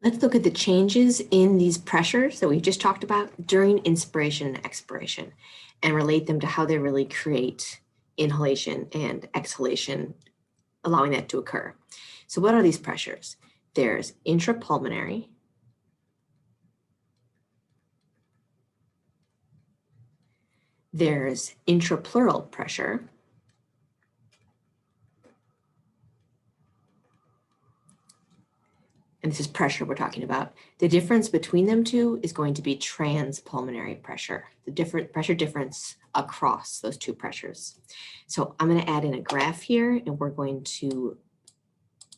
Let's look at the changes in these pressures that we just talked about during inspiration and expiration and relate them to how they really create inhalation and exhalation, allowing that to occur. So what are these pressures? There's intrapulmonary, there's intrapleural pressure, and this is pressure we're talking about. The difference between them two is going to be transpulmonary pressure, the pressure difference across those two pressures. So I'm going to add in a graph here and we're going to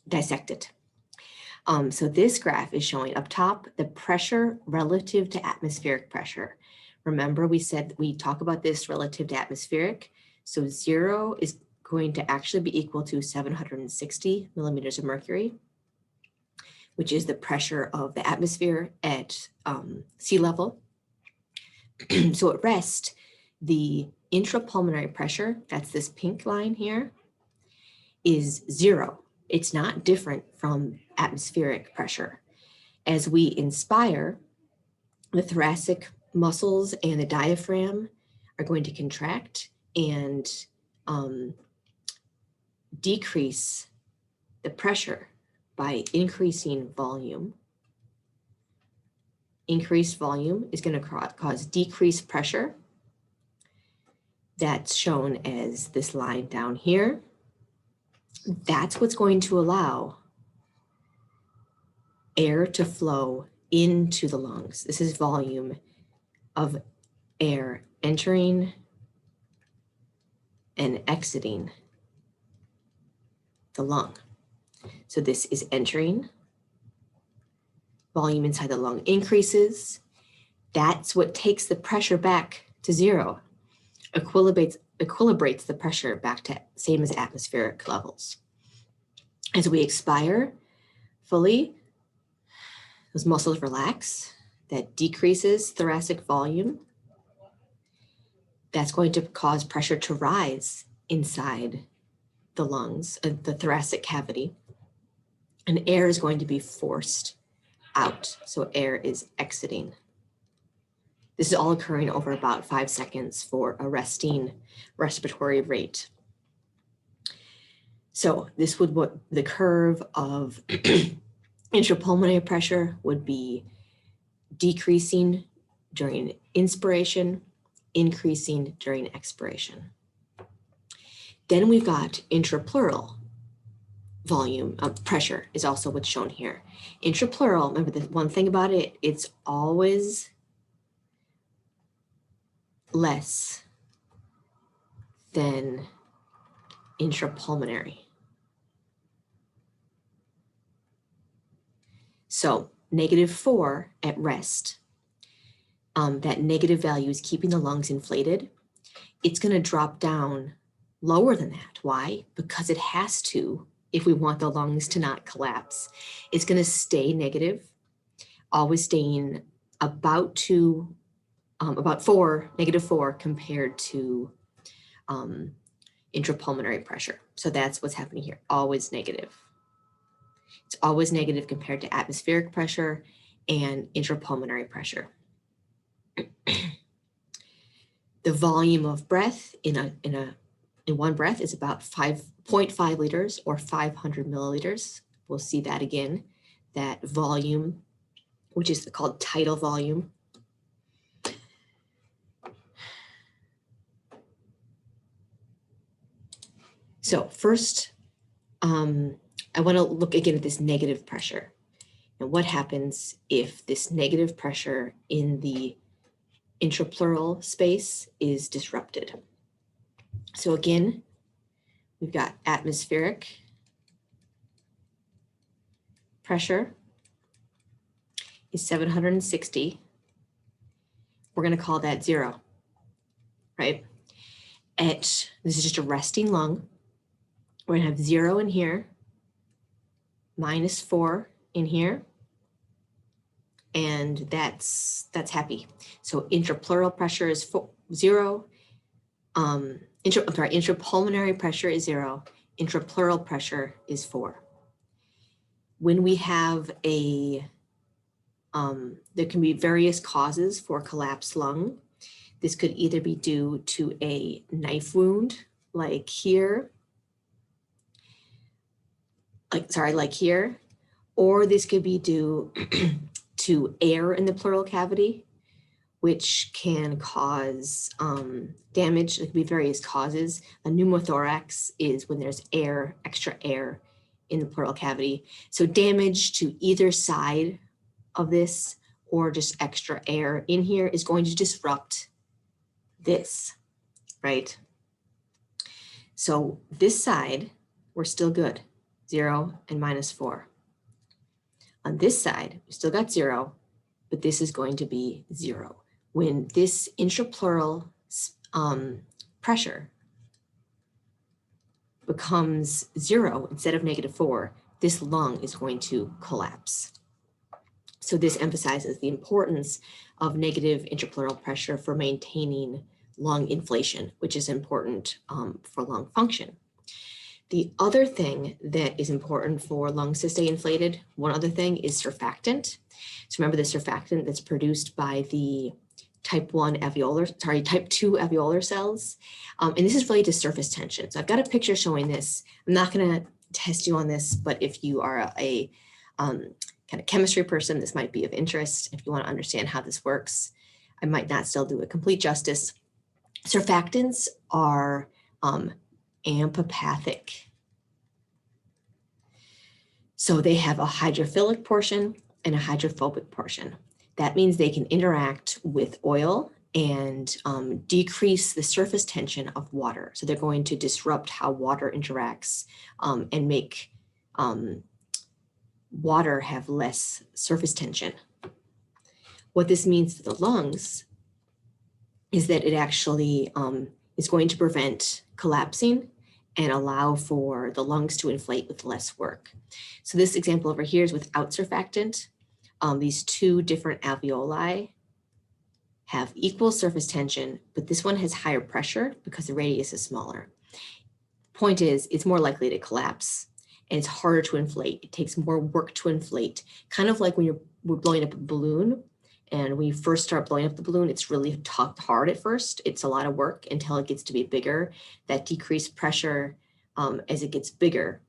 dissect it. So this graph is showing up top the pressure relative to atmospheric pressure. Remember, we said we talk about this relative to atmospheric. So 0 is going to actually be equal to 760 millimeters of mercury, which is the pressure of the atmosphere at sea level. So at rest, the intrapulmonary pressure, that's this pink line here, is 0. It's not different from atmospheric pressure. As we inspire, the thoracic muscles and the diaphragm are going to contract and decrease the pressure by increasing volume. Increased volume is going to cause decreased pressure. That's shown as this line down here. That's what's going to allow air to flow into the lungs. This is volume of air entering and exiting the lung. So this is entering. Volume inside the lung increases. That's what takes the pressure back to 0. Equilibrates the pressure back to same as atmospheric levels. As we expire fully, those muscles relax. That decreases thoracic volume. That's going to cause pressure to rise inside the lungs, the thoracic cavity, and air is going to be forced out. So air is exiting. This is all occurring over about 5 seconds for a resting respiratory rate. So this would what the curve of intrapulmonary pressure would be decreasing during inspiration, increasing during expiration. Then we've got intrapleural volume of pressure is also what's shown here. Intrapleural, remember the one thing about it, it's always less than intrapulmonary. So -4 at rest, that negative value is keeping the lungs inflated. It's going to drop down lower than that. Why? Because it has to if we want the lungs to not collapse. It's going to stay negative, always staying about -4 compared to intrapulmonary pressure. So that's what's happening here, always negative. It's always negative compared to atmospheric pressure and intrapulmonary pressure. The volume of breath in one breath is about 5.5 liters or 500 milliliters. We'll see that again, that volume, which is called tidal volume. So first, I want to look again at this negative pressure and what happens if this negative pressure in the intrapleural space is disrupted. So again, we've got atmospheric pressure is 760. We're going to call that 0, right? This is just a resting lung. We're going to have 0 in here, -4 in here, and that's happy. So intrapleural pressure is 0. Intrapulmonary pressure is 0. Intrapleural pressure is 4. When we have a There can be various causes for collapsed lung. This could either be due to a knife wound, like here, like here, or this could be due to air in the pleural cavity, which can cause damage. There could be various causes. A pneumothorax is when there's air, extra air in the pleural cavity. So damage to either side of this or just extra air in here is going to disrupt this, right? So this side, we're still good, 0 and -4. On this side, we still got 0, but this is going to be 0. When this intrapleural pressure becomes 0 instead of -4, this lung is going to collapse. So this emphasizes the importance of negative intrapleural pressure for maintaining lung inflation, which is important for lung function. The other thing that is important for lungs to stay inflated, one other thing is surfactant. So remember the surfactant that's produced by the type 2 alveolar cells. And this is related to surface tension. So I've got a picture showing this. I'm not gonna test you on this, but if you are a kind of chemistry person, this might be of interest. If you want to understand how this works, I might not still do it complete justice. Surfactants are amphiphilic. So they have a hydrophilic portion and a hydrophobic portion. That means they can interact with oil and decrease the surface tension of water. So they're going to disrupt how water interacts and make water have less surface tension. What this means to the lungs is that it actually is going to prevent collapsing and allow for the lungs to inflate with less work. So this example over here is without surfactant. These two different alveoli have equal surface tension, but this one has higher pressure because the radius is smaller. Point is, it's more likely to collapse and it's harder to inflate. It takes more work to inflate, kind of like when we're blowing up a balloon. And when you first start blowing up the balloon, it's really hard at first. It's a lot of work until it gets to be bigger. That decreased pressure as it gets bigger.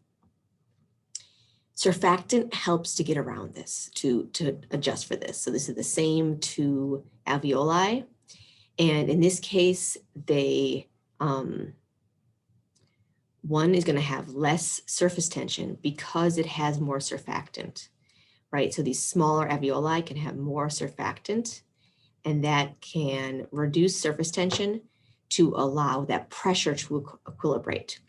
Surfactant helps to get around this, to adjust for this. So this is the same two alveoli. And in this case, one is going to have less surface tension because it has more surfactant, right? So these smaller alveoli can have more surfactant, and that can reduce surface tension to allow that pressure to equilibrate.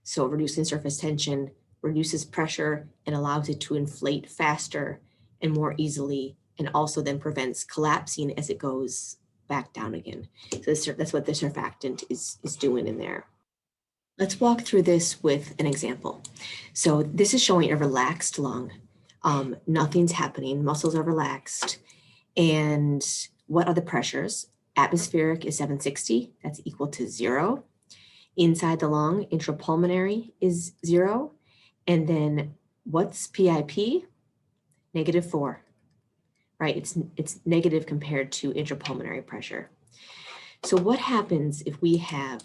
So reducing surface tension reduces pressure and allows it to inflate faster and more easily, and also then prevents collapsing as it goes back down again. So that's what the surfactant is doing in there. Let's walk through this with an example. So this is showing a relaxed lung. Nothing's happening, muscles are relaxed. And what are the pressures? Atmospheric is 760, that's equal to 0. Inside the lung, intrapulmonary is 0. And then what's PIP? -4, right? It's negative compared to intrapulmonary pressure. So what happens if we have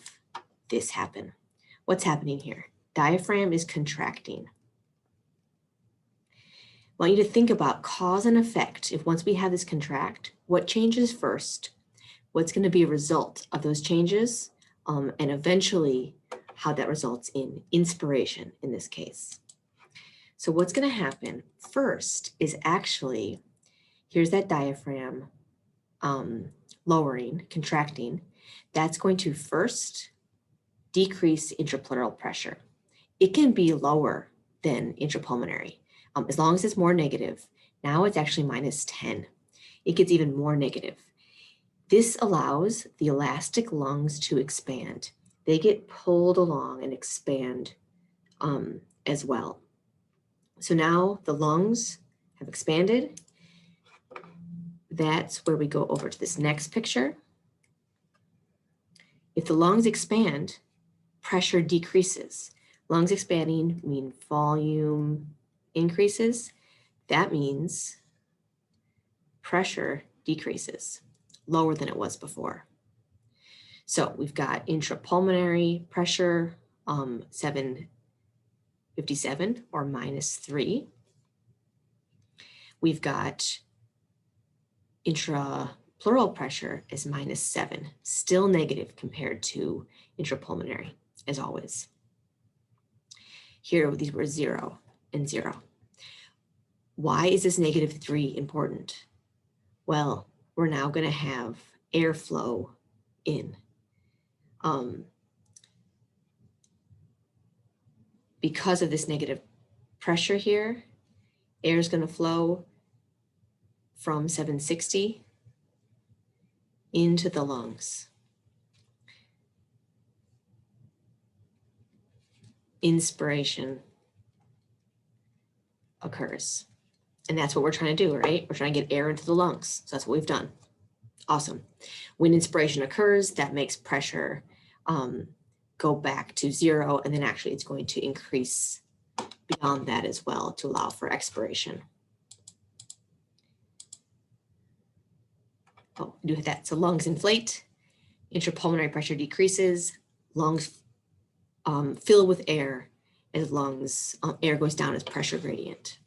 this happen? What's happening here? Diaphragm is contracting. I want you to think about cause and effect. If once we have this contract, what changes first? What's going to be a result of those changes? And eventually how that results in inspiration in this case. So what's going to happen first is actually, here's that diaphragm lowering, contracting. That's going to first decrease intrapleural pressure. It can be lower than intrapulmonary as long as it's more negative. Now it's actually -10. It gets even more negative. This allows the elastic lungs to expand. They get pulled along and expand as well. So now the lungs have expanded. That's where we go over to this next picture. If the lungs expand, pressure decreases. Lungs expanding mean volume increases. That means pressure decreases, lower than it was before. So we've got intrapulmonary pressure, 757 or -3. We've got intrapleural pressure is -7, still negative compared to intrapulmonary, as always. Here, these were 0 and 0. Why is this -3 important? Well, we're now going to have airflow in. Because of this negative pressure here, air is going to flow from 760 into the lungs. Inspiration occurs. And that's what we're trying to do, right? We're trying to get air into the lungs. So that's what we've done. Awesome. When inspiration occurs, that makes pressure go back to 0, and then actually it's going to increase beyond that as well to allow for expiration. Oh, do that. So lungs inflate, intrapulmonary pressure decreases, lungs fill with air as lungs, air goes down as pressure gradient.